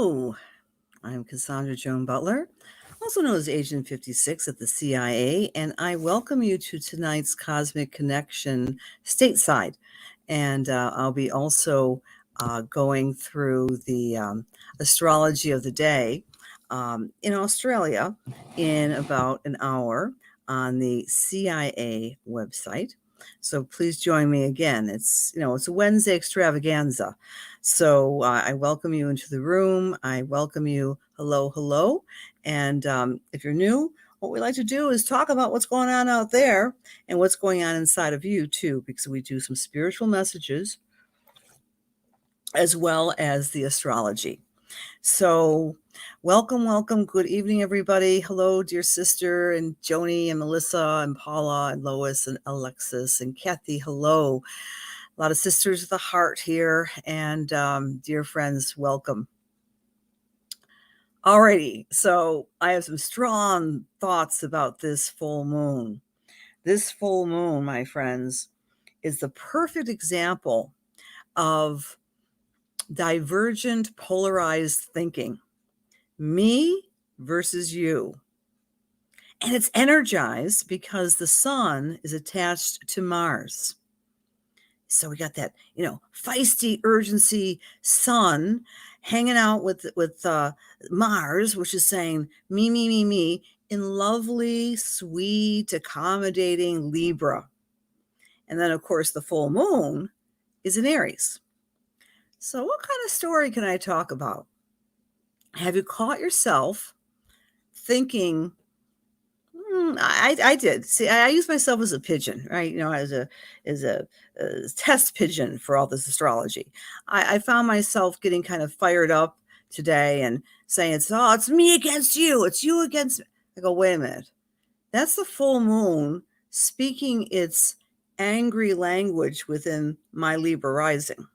Hello, I'm Cassandra Joan Butler, also known as Agent 56 at the CIA, and I welcome you to tonight's Cosmic Connection stateside. And I'll be also going through the astrology of the day in Australia in about an hour on the CIA website. So please join me again. It's a Wednesday extravaganza. So I welcome you into the room. I welcome you. Hello, hello. And if you're new, what we like to do is talk about what's going on out there and what's going on inside of you too, because we do some spiritual messages as well as the astrology. So welcome, welcome. Good evening, everybody. Hello, dear sister, and Joni, and Melissa, and Paula, and Lois, and Alexis, and Kathy. Hello. A lot of sisters of the heart here, and dear friends, welcome. Alrighty, so I have some strong thoughts about this full moon. This full moon, my friends, is the perfect example of divergent, polarized thinking. Me versus you. And it's energized because the sun is attached to Mars. So we got that, feisty urgency sun hanging out with Mars, which is saying me, me, me, me, in lovely, sweet, accommodating Libra. And then, of course, the full moon is in Aries. So what kind of story can I talk about? Have you caught yourself thinking, I did. See, I use myself as a pigeon, right? As a test pigeon for all this astrology. I found myself getting kind of fired up today and saying, it's me against you. It's you against me. I go, wait a minute. That's the full moon speaking its angry language within my Libra rising.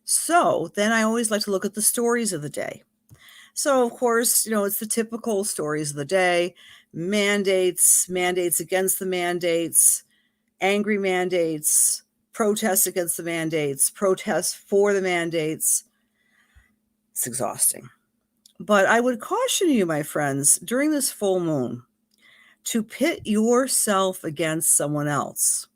So then I always like to look at the stories of the day. So, of course, it's the typical stories of the day, mandates against the mandates, angry mandates, protests against the mandates, protests for the mandates. It's exhausting. But I would caution you, my friends, during this full moon, to pit yourself against someone else.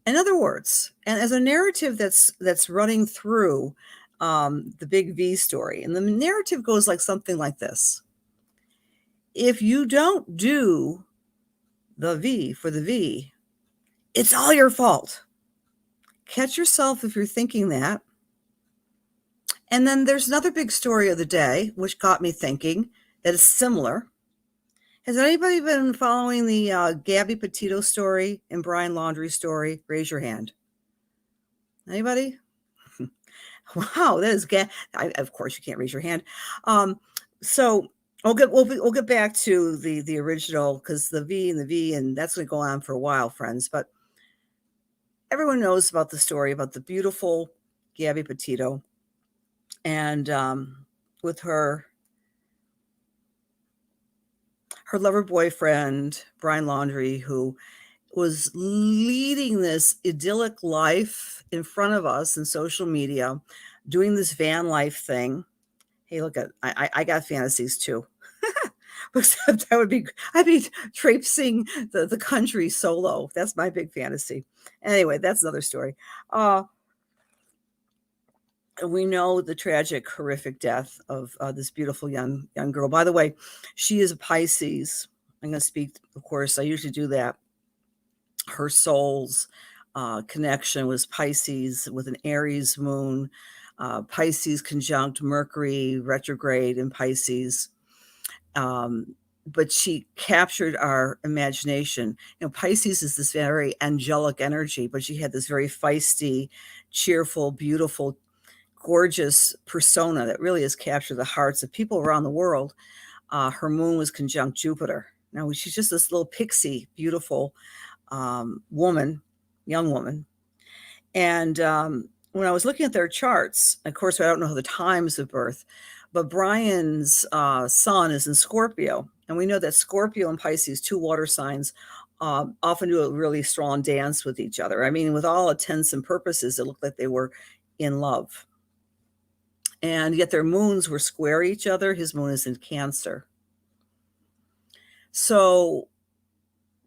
In other words, and as a narrative that's running through the big V story. And the narrative goes like something like this. If you don't do the V for the V, it's all your fault. Catch yourself if you're thinking that. And then there's another big story of the day, which got me thinking that is similar. Has anybody been following the Gabby Petito story and Brian Laundrie's story? Raise your hand. Anybody? Wow, that is of course you can't raise your hand. So we'll get back to the original, because the V and that's going to go on for a while, friends. But everyone knows about the story about the beautiful Gabby Petito and with her lover boyfriend Brian Laundrie, who was leading this idyllic life in front of us in social media, doing this van life thing. Hey, look, I got fantasies too. Except I'd be traipsing the country solo. That's my big fantasy. Anyway, that's another story. We know the tragic, horrific death of this beautiful young girl. By the way, she is a Pisces. I'm going to speak, of course, I usually do that. Her soul's connection was Pisces with an Aries moon, Pisces conjunct Mercury retrograde in Pisces. But she captured our imagination. Pisces is this very angelic energy, but she had this very feisty, cheerful, beautiful, gorgeous persona that really has captured the hearts of people around the world. Her moon was conjunct Jupiter. Now, she's just this little pixie, beautiful young woman. And when I was looking at their charts, of course, I don't know the times of birth, but Brian's sun is in Scorpio. And we know that Scorpio and Pisces, two water signs, often do a really strong dance with each other. I mean, with all intents and purposes, it looked like they were in love. and yet their moons were square each other. His moon is in Cancer. So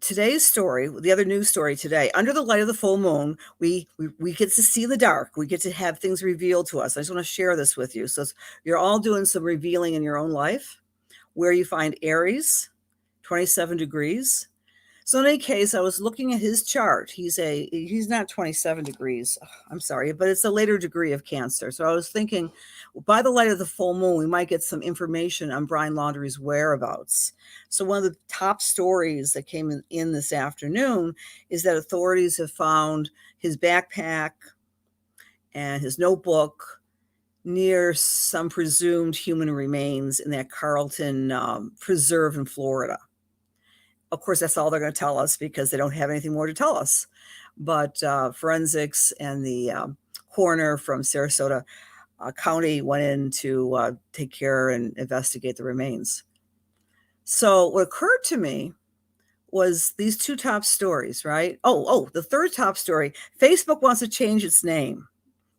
today's story, the other news story today, under the light of the full moon, we get to see the dark. We get to have things revealed to us. I just want to share this with you. So you're all doing some revealing in your own life, where you find Aries, 27 degrees. So in any case, I was looking at his chart. He's not 27 degrees. I'm sorry, but it's a later degree of Cancer. So I was thinking, by the light of the full moon, we might get some information on Brian Laundrie's whereabouts. So one of the top stories that came in this afternoon is that authorities have found his backpack and his notebook near some presumed human remains in that Carlton preserve in Florida. Of course, that's all they're going to tell us because they don't have anything more to tell us. But forensics and the coroner from Sarasota County went in to take care and investigate the remains. So what occurred to me was these two top stories, right? Oh, the third top story, Facebook wants to change its name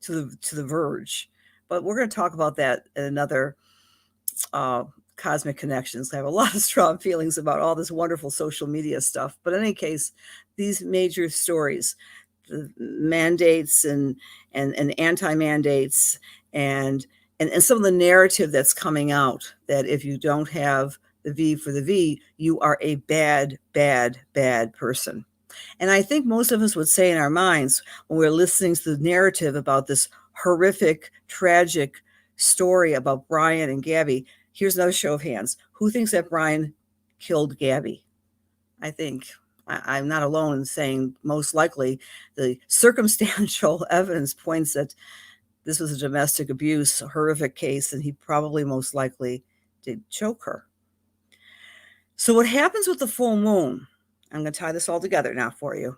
to the Verge. But we're going to talk about that in another Cosmic Connections. I have a lot of strong feelings about all this wonderful social media stuff. But in any case, these major stories, the mandates and anti-mandates and some of the narrative that's coming out, that if you don't have the V for the V, you are a bad, bad, bad person. And I think most of us would say in our minds, when we're listening to the narrative about this horrific, tragic story about Brian and Gabby, here's another show of hands. Who thinks that Brian killed Gabby? I think I'm not alone in saying most likely the circumstantial evidence points that this was a domestic abuse, a horrific case, and he probably most likely did choke her. So what happens with the full moon, I'm going to tie this all together now for you,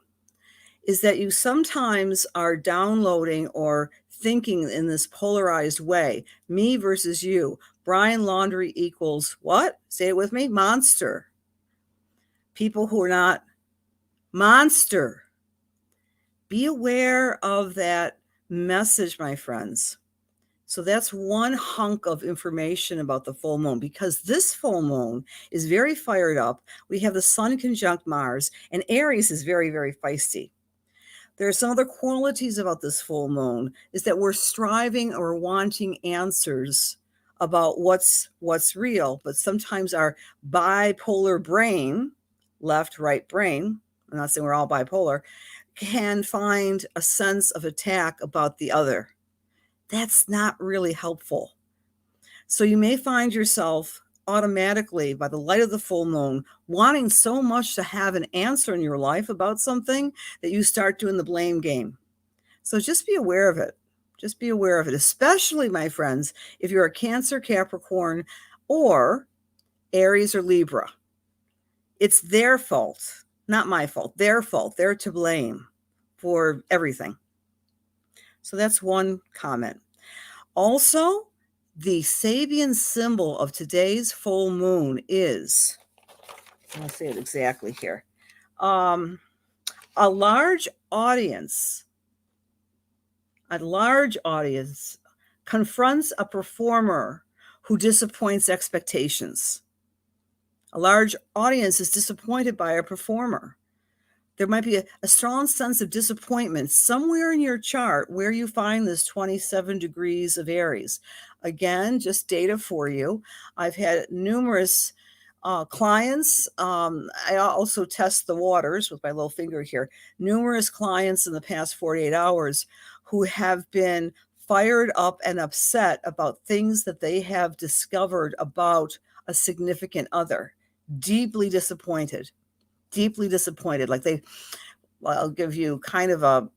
is that you sometimes are downloading or thinking in this polarized way, me versus you. Brian Laundrie equals what? Say it with me, monster. People who are not monster. Be aware of that message, my friends. So that's one hunk of information about the full moon, because this full moon is very fired up. We have the sun conjunct Mars, and Aries is very, very feisty. There are some other qualities about this full moon, is that we're striving or wanting answers about what's real, but sometimes our bipolar brain, left, right brain, I'm not saying we're all bipolar, can find a sense of attack about the other. That's not really helpful. So you may find yourself automatically, by the light of the full moon, wanting so much to have an answer in your life about something that you start doing the blame game. So just be aware of it. Just be aware of it, especially, my friends, if you're a Cancer, Capricorn, or Aries or Libra. It's their fault, not my fault, their fault. They're to blame for everything. So that's one comment. Also, the Sabian symbol of today's full moon is, I'll say it exactly here, a large audience confronts a performer who disappoints expectations. A large audience is disappointed by a performer. There might be a strong sense of disappointment somewhere in your chart where you find this 27 degrees of Aries. Again, just data for you. I've had numerous clients. I also test the waters with my little finger here. Numerous clients in the past 48 hours who have been fired up and upset about things that they have discovered about a significant other. Deeply disappointed. Like I'll give you kind of a,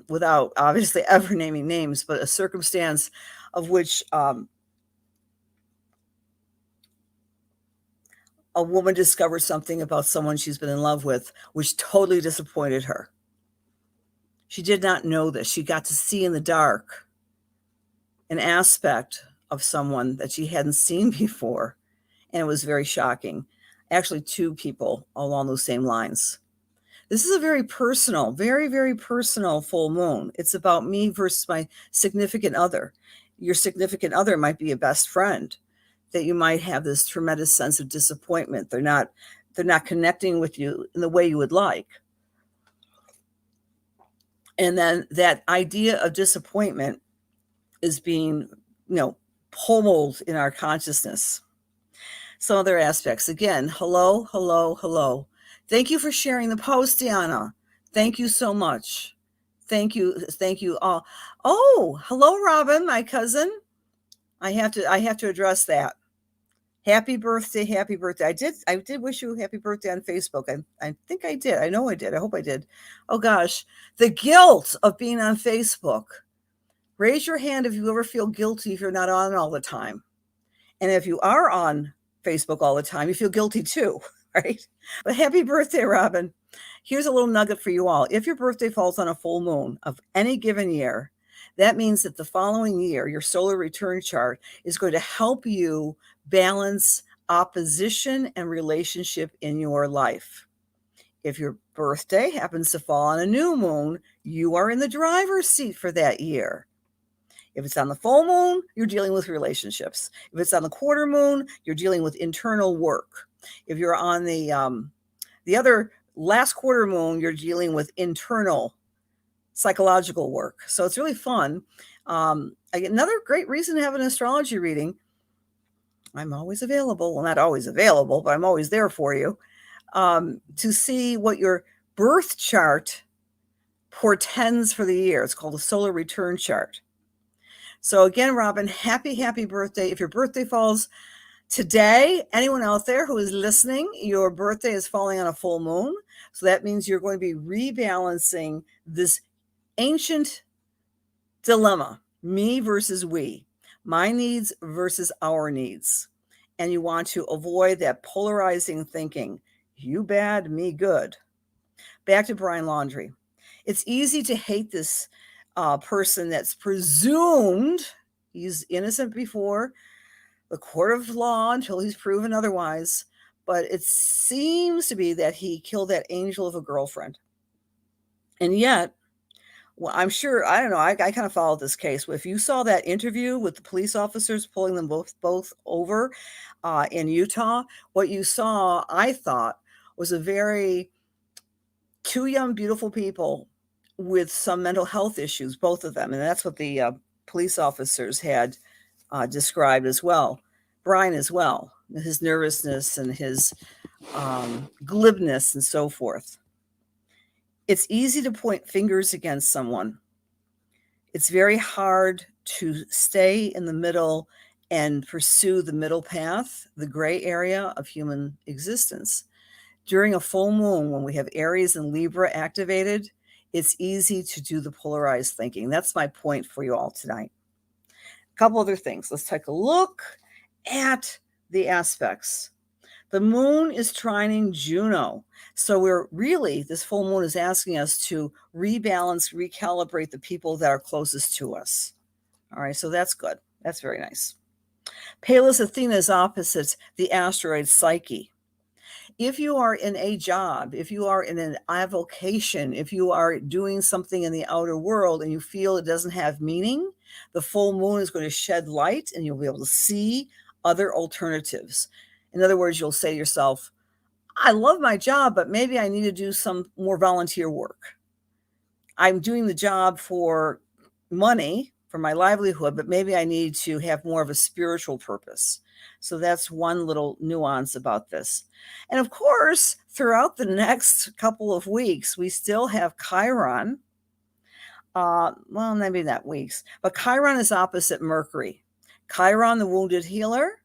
without obviously ever naming names, but a circumstance of which a woman discovered something about someone she's been in love with, which totally disappointed her. She did not know this. She got to see in the dark an aspect of someone that she hadn't seen before, and it was very shocking. Actually, two people along those same lines. This is a very personal, very, very personal full moon. It's about me versus my significant other. Your significant other might be a best friend, that you might have this tremendous sense of disappointment. They're not connecting with you in the way you would like. And then that idea of disappointment is being, pummeled in our consciousness. Some other aspects. Again, hello, hello, hello. Thank you for sharing the post, Diana. Thank you so much. Thank you all. Oh, hello, Robin, my cousin. I have to address that. Happy birthday, happy birthday. I did wish you a happy birthday on Facebook. I think I did. I know I did. I hope I did. Oh gosh, the guilt of being on Facebook. Raise your hand if you ever feel guilty if you're not on all the time. And if you are on Facebook all the time, you feel guilty too, right? But happy birthday, Robin. Here's a little nugget for you all. If your birthday falls on a full moon of any given year, that means that the following year, your solar return chart is going to help you balance opposition and relationship in your life. If your birthday happens to fall on a new moon, you are in the driver's seat for that year. If it's on the full moon, you're dealing with relationships. If it's on the quarter moon, you're dealing with internal work. If you're on the other last quarter moon, you're dealing with internal psychological work. So it's really fun. Another great reason to have an astrology reading. I'm always available. Well, not always available, but I'm always there for you to see what your birth chart portends for the year. It's called a solar return chart. So again, Robin, happy birthday. If your birthday falls today, anyone out there who is listening, your birthday is falling on a full moon. So that means you're going to be rebalancing this ancient dilemma, me versus we, my needs versus our needs. And you want to avoid that polarizing thinking, you bad, me good. Back to Brian Laundrie. It's easy to hate this person that's presumed he's innocent before the court of law until he's proven otherwise. But it seems to be that he killed that angel of a girlfriend. And yet, well, I'm sure, I don't know, I kind of followed this case. If you saw that interview with the police officers pulling them both over in Utah, what you saw, I thought, was two young, beautiful people with some mental health issues, both of them. And that's what the police officers had described as well. Brian as well, his nervousness and his glibness and so forth. It's easy to point fingers against someone. It's very hard to stay in the middle and pursue the middle path, the gray area of human existence. During a full moon, when we have Aries and Libra activated, it's easy to do the polarized thinking. That's my point for you all tonight. A couple other things. Let's take a look at the aspects. The moon is trining Juno. So this full moon is asking us to rebalance, recalibrate the people that are closest to us. All right, so that's good. That's very nice. Pallas Athena is opposite the asteroid Psyche. If you are in a job, if you are in an avocation, if you are doing something in the outer world and you feel it doesn't have meaning, the full moon is going to shed light and you'll be able to see other alternatives. In other words, you'll say to yourself, I love my job, but maybe I need to do some more volunteer work. I'm doing the job for money, for my livelihood, but maybe I need to have more of a spiritual purpose. So that's one little nuance about this. And of course, throughout the next couple of weeks, we still have Chiron. Well, maybe not weeks, but Chiron is opposite Mercury. Chiron, the wounded healer,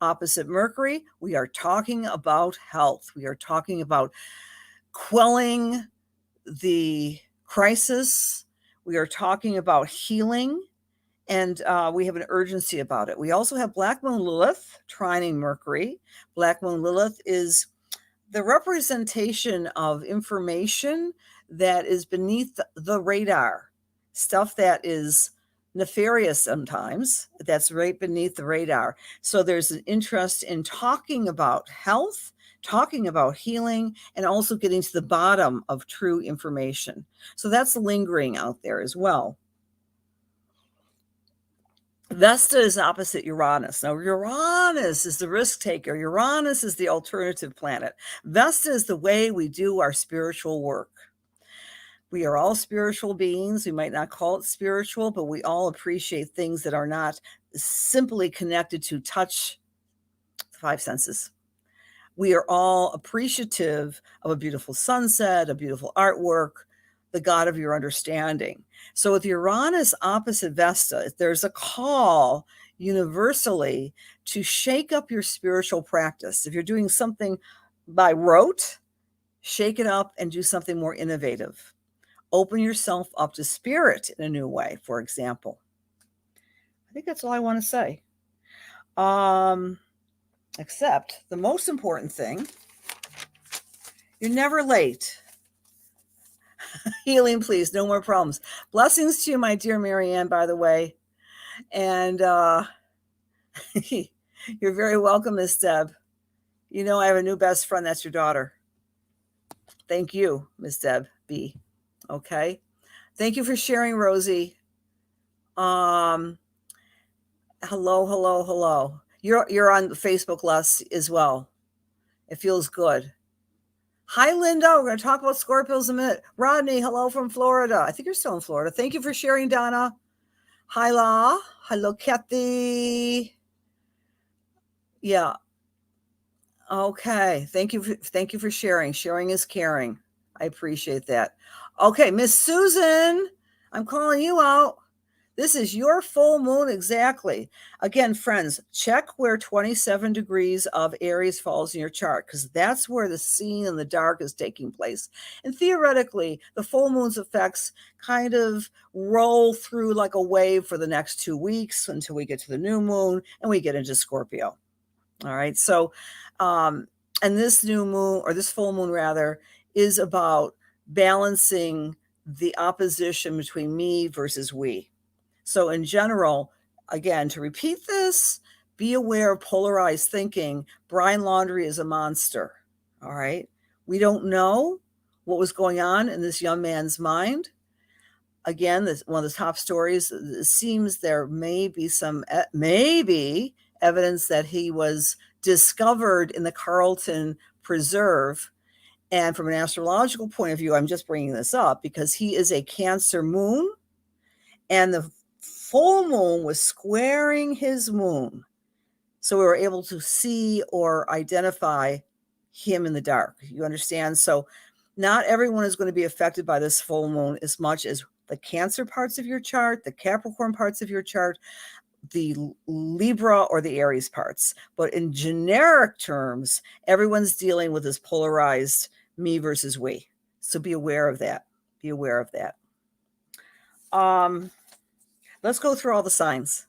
opposite Mercury. We are talking about health. We are talking about quelling the crisis. We are talking about healing. And we have an urgency about it. We also have Black Moon Lilith trining Mercury. Black Moon Lilith is the representation of information that is beneath the radar, stuff that is nefarious sometimes, that's right beneath the radar. So there's an interest in talking about health, talking about healing, and also getting to the bottom of true information. So that's lingering out there as well. Vesta is opposite Uranus. Now, Uranus is the risk taker. Uranus is the alternative planet. Vesta is the way we do our spiritual work. We are all spiritual beings. We might not call it spiritual, but we all appreciate things that are not simply connected to touch, the five senses. We are all appreciative of a beautiful sunset, a beautiful artwork, the God of your understanding. So with Uranus opposite Vesta, there's a call universally to shake up your spiritual practice. If you're doing something by rote, shake it up and do something more innovative. Open yourself up to spirit in a new way, for example. I think that's all I want to say. Except the most important thing, you're never late. Healing, please. No more problems. Blessings to you, my dear Marianne, by the way. And you're very welcome, Miss Deb. You know I have a new best friend. That's your daughter. Thank you, Miss Deb B. Okay. Thank you for sharing, Rosie. Hello. You're on Facebook, Les, as well. It feels good. Hi, Linda. We're going to talk about Scorpios in a minute. Rodney, hello from Florida. I think you're still in Florida. Thank you for sharing, Donna. Hi, La. Hello, Kathy. Yeah. Okay. Thank you for sharing. Sharing is caring. I appreciate that. Okay, Miss Susan, I'm calling you out. This is your full moon exactly. Again, friends, check where 27 degrees of Aries falls in your chart, because that's where the scene in the dark is taking place. And theoretically, the full moon's effects kind of roll through like a wave for the next 2 weeks until we get to the new moon and we get into Scorpio. All right. So, and this new moon, or this full moon rather, is about balancing the opposition between me versus we. So in general, again, to repeat this, be aware of polarized thinking. Brian Laundrie is a monster. All right. We don't know what was going on in this young man's mind. Again, this one of the top stories. It seems there may be some evidence that he was discovered in the Carlton Preserve. And from an astrological point of view, I'm just bringing this up because he is a Cancer moon, and the full moon was squaring his moon. So we were able to see or identify him in the dark. You understand? So not everyone is going to be affected by this full moon as much as the Cancer parts of your chart, the Capricorn parts of your chart, the Libra or the Aries parts. But in generic terms, everyone's dealing with this polarized me versus we. So be aware of that. Be aware of that. Let's go through all the signs.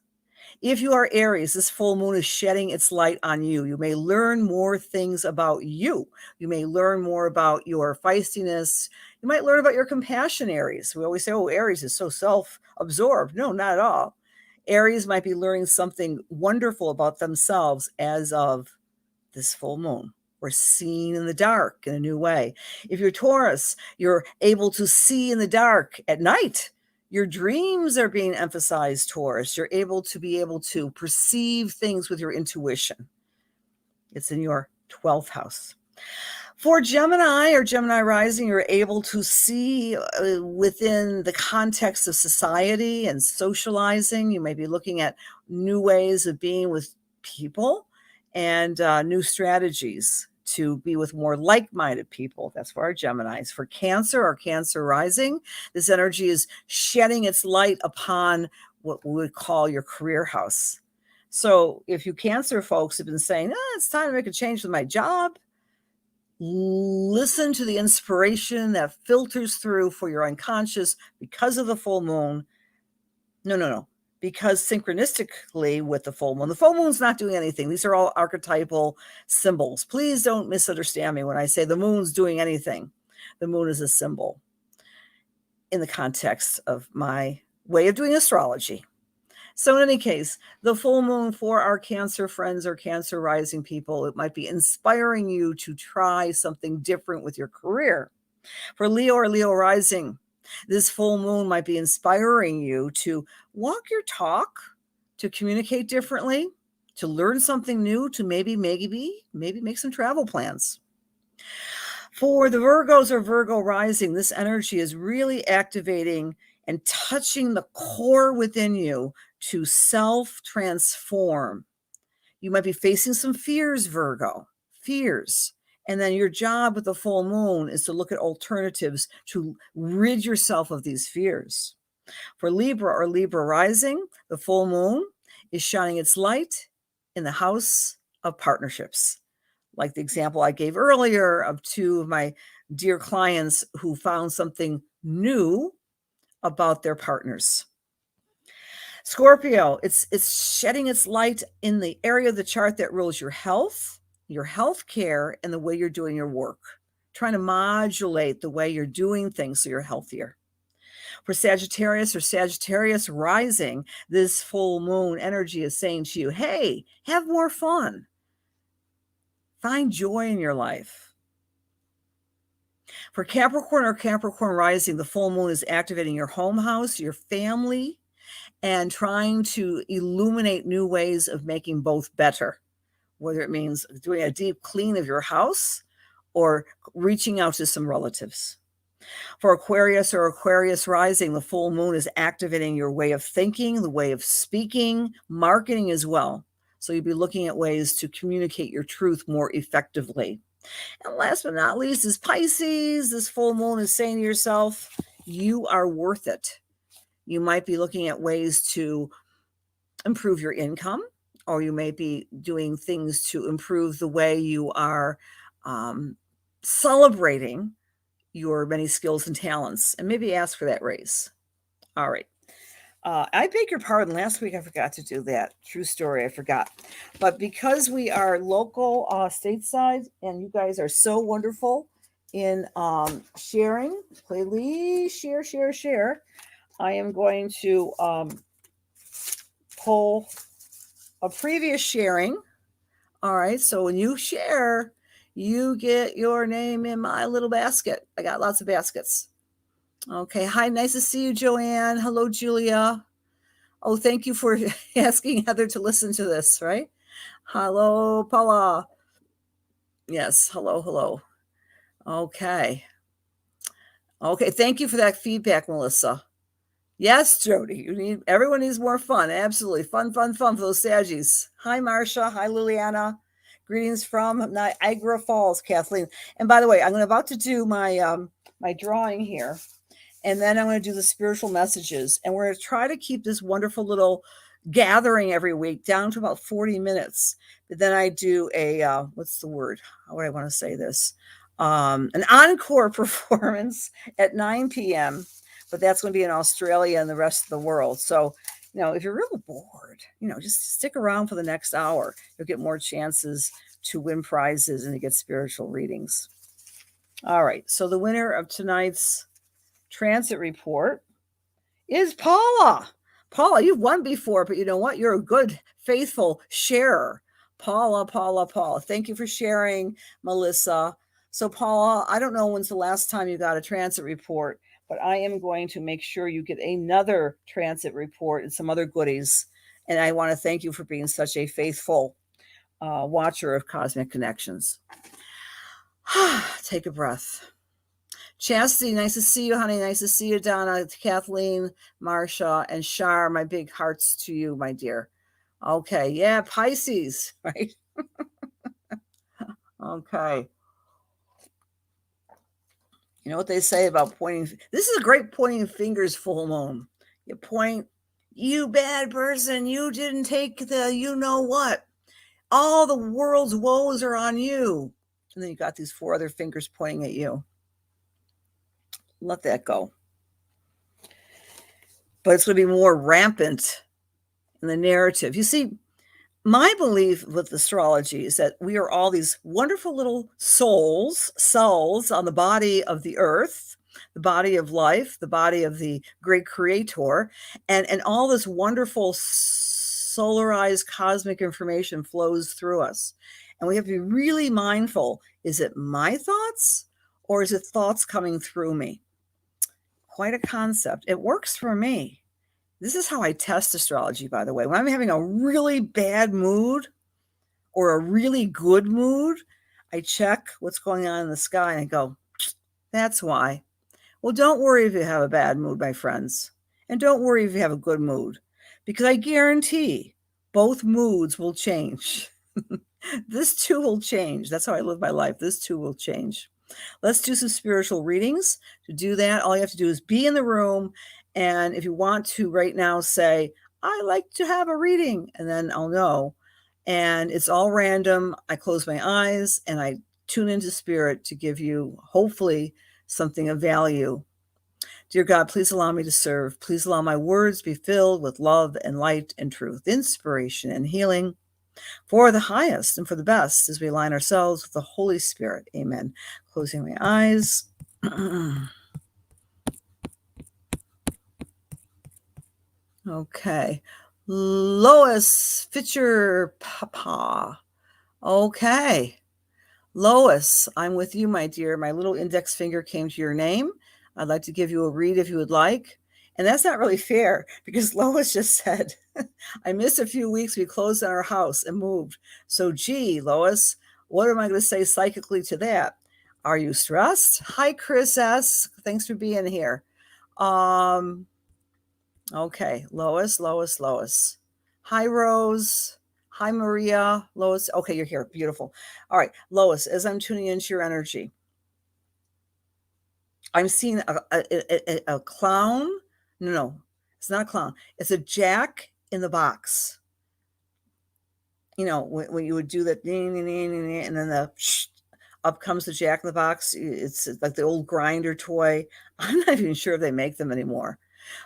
If you are Aries, this full moon is shedding its light on you. You may learn more things about you. You may learn more about your feistiness. You might learn about your compassion, Aries. We always say, oh, Aries is so self-absorbed. No, not at all. Aries might be learning something wonderful about themselves as of this full moon. We're seeing in the dark in a new way. If you're Taurus, you're able to see in the dark at night. Your dreams are being emphasized, Taurus. You're able to perceive things with your intuition. It's in your 12th house. For Gemini or Gemini rising, you're able to see within the context of society and socializing. You may be looking at new ways of being with people and new strategies to be with more like-minded people. That's for our Geminis. For Cancer or Cancer rising, this energy is shedding its light upon what we would call your career house. So if you Cancer folks have been saying, it's time to make a change with my job, listen to the inspiration that filters through for your unconscious because of the full moon. No. Because synchronistically with the full moon's not doing anything. These are all archetypal symbols. Please don't misunderstand me when I say the moon's doing anything. The moon is a symbol in the context of my way of doing astrology. So in any case, the full moon for our Cancer friends or Cancer rising people, it might be inspiring you to try something different with your career. For Leo or Leo rising, this full moon might be inspiring you to walk your talk, to communicate differently, to learn something new, to maybe make some travel plans. For the Virgos or Virgo rising, this energy is really activating and touching the core within you to self-transform. You might be facing some fears, Virgo, fears. And then your job with the full moon is to look at alternatives to rid yourself of these fears. For Libra or Libra rising, the full moon is shining its light in the house of partnerships. Like the example I gave earlier of two of my dear clients who found something new about their partners. Scorpio, it's shedding its light in the area of the chart that rules your health care, and the way you're doing your work. Trying to modulate the way you're doing things so you're healthier. For Sagittarius or Sagittarius rising, this full moon energy is saying to you, hey, have more fun. Find joy in your life. For Capricorn or Capricorn rising, the full moon is activating your home house, your family, and trying to illuminate new ways of making both better, whether it means doing a deep clean of your house or reaching out to some relatives. For Aquarius or Aquarius rising, the full moon is activating your way of thinking, the way of speaking, marketing as well. So you'll be looking at ways to communicate your truth more effectively. And last but not least is Pisces. This full moon is saying to yourself, you are worth it. You might be looking at ways to improve your income, or you may be doing things to improve the way you are celebrating your many skills and talents, and maybe ask for that raise. All right. I beg your pardon. Last week I forgot to do that. True story. I forgot. But because we are local stateside, and you guys are so wonderful in sharing, please share. I am going to pull a previous sharing. All right. So when you share, you get your name in my little basket. I got lots of baskets. Okay. Hi. Nice to see you, Joanne. Hello, Julia. Oh, thank you for asking Heather to listen to this, right? Hello, Paula. Yes. Hello. Okay. Thank you for that feedback, Melissa. Yes, Jody. Everyone needs more fun. Absolutely. Fun for those Saggies. Hi, Marcia. Hi, Liliana. Greetings from Niagara Falls, Kathleen. And by the way, I'm about to do my my drawing here, and then I'm going to do the spiritual messages, and we're going to try to keep this wonderful little gathering every week down to about 40 minutes. But then I do a what's the word? How would I want to say this? An encore performance at 9 p.m. But that's going to be in Australia and the rest of the world. So, if you're really bored, just stick around for the next hour. You'll get more chances to win prizes and to get spiritual readings. All right. So the winner of tonight's transit report is Paula. Paula, you've won before, but you know what? You're a good, faithful sharer. Paula. Thank you for sharing, Melissa. So Paula, I don't know when's the last time you got a transit report, but I am going to make sure you get another transit report and some other goodies. And I want to thank you for being such a faithful watcher of Cosmic Connections. Take a breath. Chastity, nice to see you, honey. Nice to see you, Donna, Kathleen, Marsha, and Shar. My big hearts to you, my dear. Okay, yeah, Pisces, right? Okay. You know what they say about pointing? This is a great pointing fingers full moon. You point, you bad person, you didn't take the you know what. All the world's woes are on you. And then you got these 4 other fingers pointing at you. Let that go. But it's going to be more rampant in the narrative. You see, my belief with astrology is that we are all these wonderful little cells on the body of the earth, the body of life, the body of the great creator, and all this wonderful solarized cosmic information flows through us. And we have to be really mindful. Is it my thoughts or is it thoughts coming through me? Quite a concept. It works for me. This is how I test astrology, by the way. When I'm having a really bad mood or a really good mood, I check what's going on in the sky and I go, that's why. Well, don't worry if you have a bad mood, my friends. And don't worry if you have a good mood, because I guarantee both moods will change. This too will change. That's how I live my life. This too will change. Let's do some spiritual readings. To do that, all you have to do is be in the room. And if you want to right now say, I like to have a reading, and then I'll know. And it's all random. I close my eyes and I tune into spirit to give you, hopefully, something of value. Dear God, please allow me to serve. Please allow my words be filled with love and light and truth, inspiration and healing for the highest and for the best as we align ourselves with the Holy Spirit. Amen. Closing my eyes. Okay. Lois Fitcher Papa. Okay. Lois, I'm with you, my dear. My little index finger came to your name. I'd like to give you a read if you would like. And that's not really fair because Lois just said, I missed a few weeks. We closed on our house and moved. So, gee, Lois, what am I going to say psychically to that? Are you stressed? Hi, Chris S. Thanks for being here. Okay, Lois. Hi, Rose. Hi, Maria. Lois. Okay, you're here. Beautiful. All right, Lois, as I'm tuning into your energy, I'm seeing a clown. No, it's not a clown. It's a jack in the box. You know, when you would do that, and then up comes the jack in the box. It's like the old grinder toy. I'm not even sure if they make them anymore,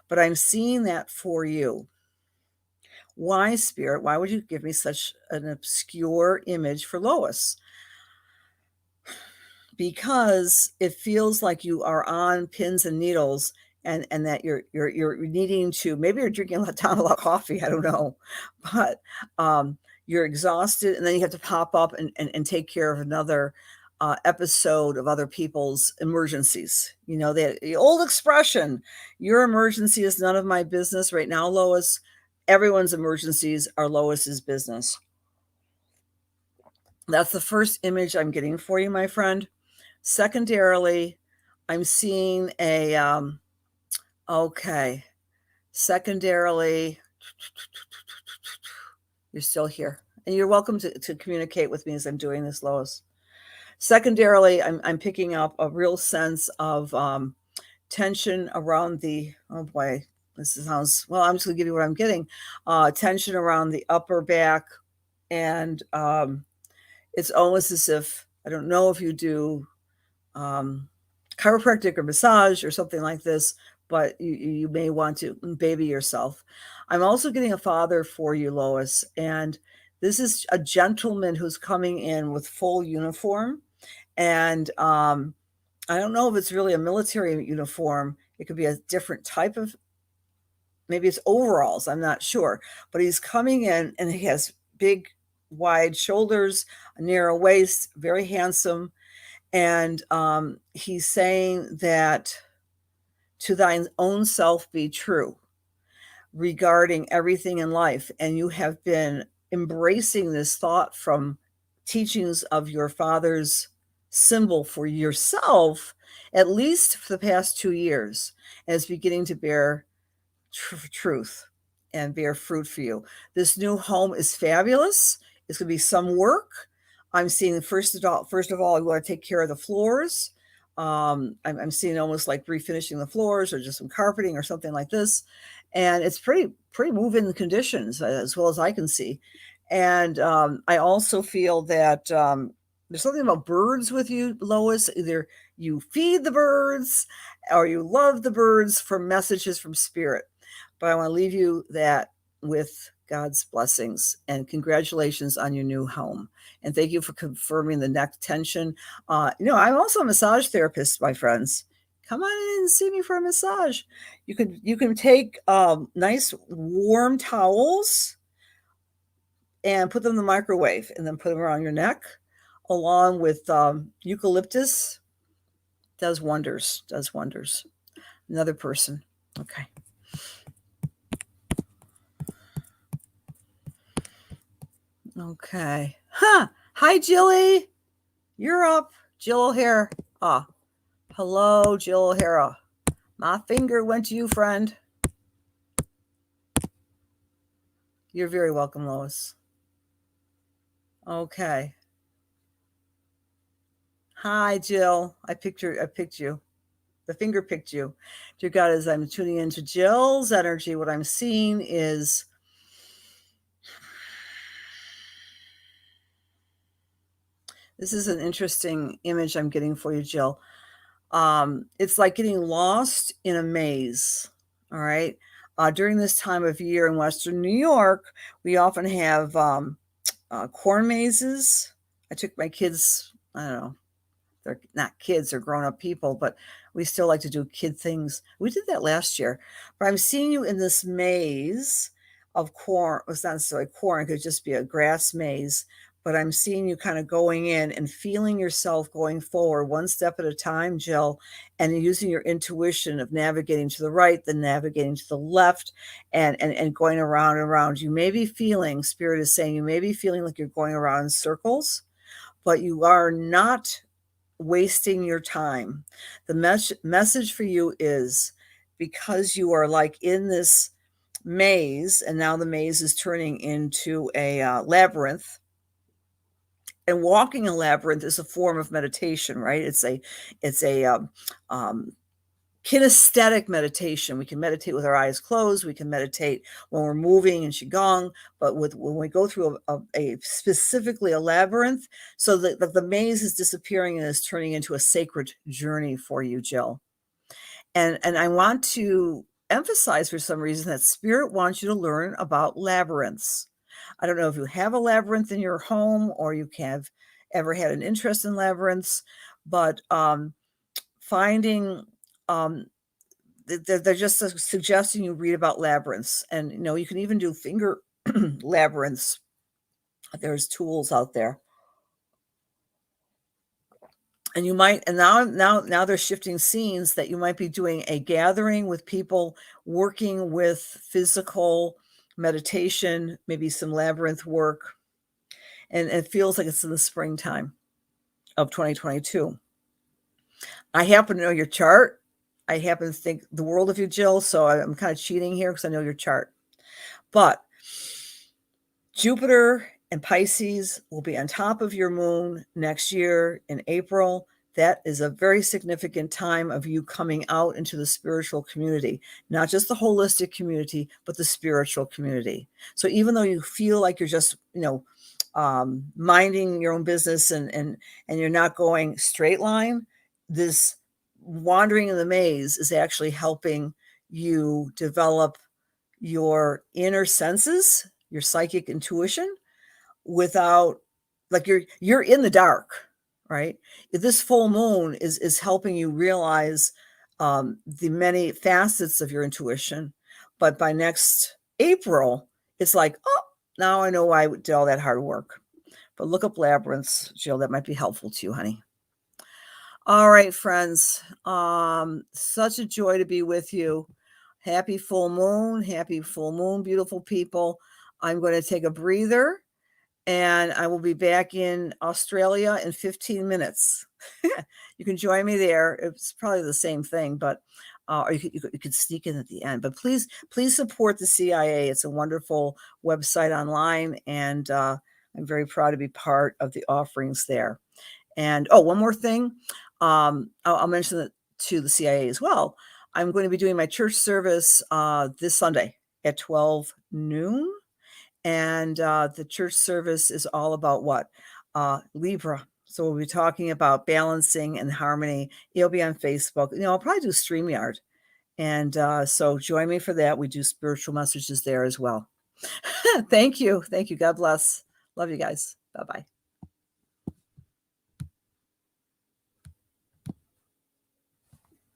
but I'm seeing that for you. Why, Spirit? Why would you give me such an obscure image for Lois? Because it feels like you are on pins and needles, and that you're needing to, maybe you're drinking a lot of coffee, I don't know, but you're exhausted, and then you have to pop up and take care of another episode of other people's emergencies. You know, the old expression, your emergency is none of my business. Right now, Lois, everyone's emergencies are Lois's business. That's the first image I'm getting for you, my friend. Secondarily, I'm seeing okay. Secondarily, you're still here. And you're welcome to communicate with me as I'm doing this, Lois. Secondarily, I'm picking up a real sense of tension around the, oh boy, this sounds, well, I'm just going to give you what I'm getting. Tension around the upper back. And it's almost as if, I don't know if you do chiropractic or massage or something like this, but you may want to baby yourself. I'm also getting a father for you, Lois, and this is a gentleman who's coming in with full uniform, and I don't know if it's really a military uniform. It could be a different type of, maybe it's overalls, I'm not sure, but he's coming in and he has big, wide shoulders, a narrow waist, very handsome. And he's saying that to thine own self be true regarding everything in life. And you have been embracing this thought from teachings of your father's symbol for yourself, at least for the past 2 years, and it's beginning to bear truth and bear fruit for you. This new home is fabulous. It's going to be some work. I'm seeing first of all, you want to take care of the floors. I'm seeing almost like refinishing the floors or just some carpeting or something like this. And it's pretty move-in conditions as well as I can see. And I also feel that there's something about birds with you, Lois. Either you feed the birds or you love the birds for messages from spirit. But I want to leave you that with God's blessings and congratulations on your new home. And thank you for confirming the neck tension. I'm also a massage therapist, my friends. Come on in and see me for a massage. You can take nice warm towels and put them in the microwave and then put them around your neck along with eucalyptus. Does wonders. Another person. Okay. Okay. Huh. Hi, Jilly. You're up. Jill O'Hara. Ah. Hello, Jill O'Hara. My finger went to you, friend. You're very welcome, Lois. Okay. Hi, Jill. I picked you. The finger picked you. Dear God, as I'm tuning into Jill's energy, what I'm seeing is this is an interesting image I'm getting for you, Jill. It's like getting lost in a maze. All right. During this time of year in Western New York, we often have corn mazes. I took my kids, I don't know, they're not kids, they're grown up people, but we still like to do kid things. We did that last year. But I'm seeing you in this maze of corn. It's not necessarily corn, it could just be a grass maze. But I'm seeing you kind of going in and feeling yourself going forward one step at a time, Jill, and using your intuition of navigating to the right, then navigating to the left, and going around and around. You may be feeling, Spirit is saying, you may be feeling like you're going around in circles, but you are not wasting your time. The message for you is, because you are like in this maze, and now the maze is turning into a labyrinth. And walking a labyrinth is a form of meditation, right? It's a kinesthetic meditation. We can meditate with our eyes closed. We can meditate when we're moving in qigong, but when we go through a specifically a labyrinth, so that the maze is disappearing and is turning into a sacred journey for you, Jill. And I want to emphasize, for some reason, that Spirit wants you to learn about labyrinths. I don't know if you have a labyrinth in your home or you have ever had an interest in labyrinths, but finding they're just suggesting you read about labyrinths, and you can even do finger labyrinths. There's tools out there, and you might, and now they're shifting scenes that you might be doing a gathering with people working with physical meditation, maybe some labyrinth work, and it feels like it's in the springtime of 2022. I happen to know your chart. I happen to think the world of you, Jill, so I'm kind of cheating here because I know your chart. But Jupiter and Pisces will be on top of your moon next year in April. That is a very significant time of you coming out into the spiritual community, not just the holistic community, but the spiritual community. So even though you feel like you're just, minding your own business and you're not going straight line, this wandering in the maze is actually helping you develop your inner senses, your psychic intuition, without, like, you're in the dark, right? This full moon is helping you realize the many facets of your intuition, but by next April, it's like, oh, now I know why I did all that hard work. But look up labyrinths, Jill. That might be helpful to you, honey. All right, friends. Such a joy to be with you. Happy full moon, beautiful people. I'm going to take a breather, and I will be back in Australia in 15 minutes. You can join me there. It's probably the same thing, but or you could sneak in at the end. But please support the CIA. It's a wonderful website online, and I'm very proud to be part of the offerings there. And one more thing, I'll mention it to the CIA as well. I'm going to be doing my church service this Sunday at 12 noon. And the church service is all about what? Libra. So we'll be talking about balancing and harmony. It'll be on Facebook. I'll probably do StreamYard. And so join me for that. We do spiritual messages there as well. Thank you. God bless. Love you guys. Bye-bye.